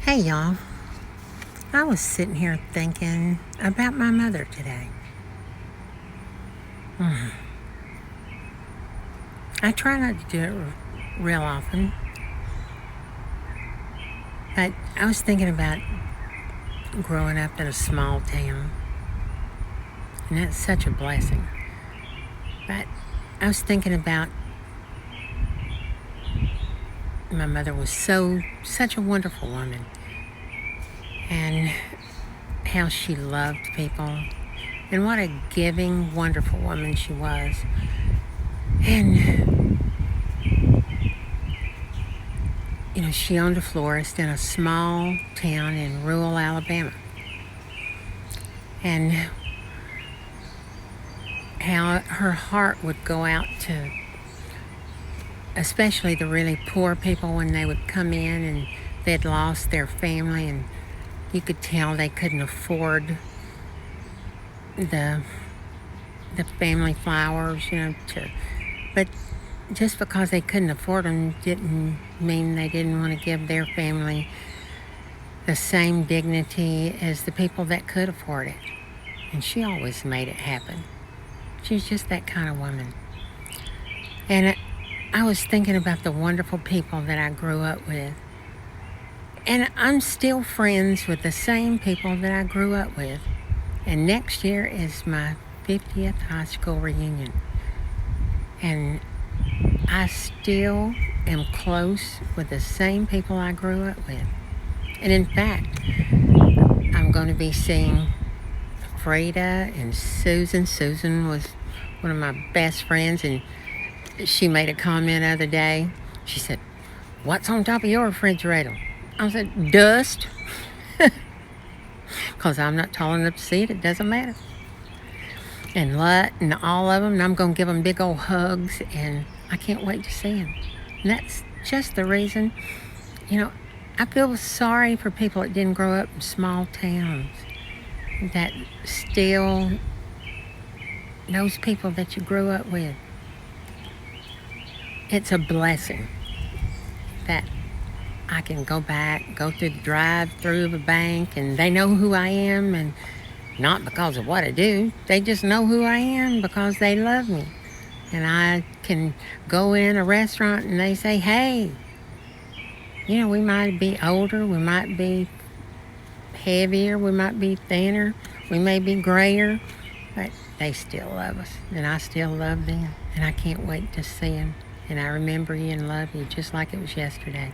Hey y'all, I was sitting here thinking about my mother today. I try not to do it real often, but I was thinking about growing up in a small town, and that's such a blessing. But I was thinking about my mother was such a wonderful woman, and how she loved people, and what a giving, wonderful woman she was. And she owned a florist in a small town in rural Alabama. And how her heart would go out to especially the really poor people when they would come in and they'd lost their family, and you could tell they couldn't afford the family flowers, but just because they couldn't afford them didn't mean they didn't want to give their family the same dignity as the people that could afford it. And she always made it happen. She's just that kind of woman. And I was thinking about the wonderful people that I grew up with. And I'm still friends with the same people that I grew up with. And next year is my 50th high school reunion. And I still am close with the same people I grew up with. And in fact, I'm going to be seeing Freda and Susan. Susan was one of my best friends, and she made a comment the other day. She said, "What's on top of your refrigerator?" I said, "Dust." Because I'm not tall enough to see it. It doesn't matter. And all of them, and I'm going to give them big old hugs, and I can't wait to see them. And that's just the reason, I feel sorry for people that didn't grow up in small towns, that still, those people that you grew up with. It's a blessing that I can go through the drive-through of a bank, and they know who I am, and not because of what I do. They just know who I am because they love me. And I can go in a restaurant and they say, "Hey, we might be older, we might be heavier, we might be thinner, we may be grayer, but they still love us, and I still love them, and I can't wait to see them. And I remember you and love you just like it was yesterday."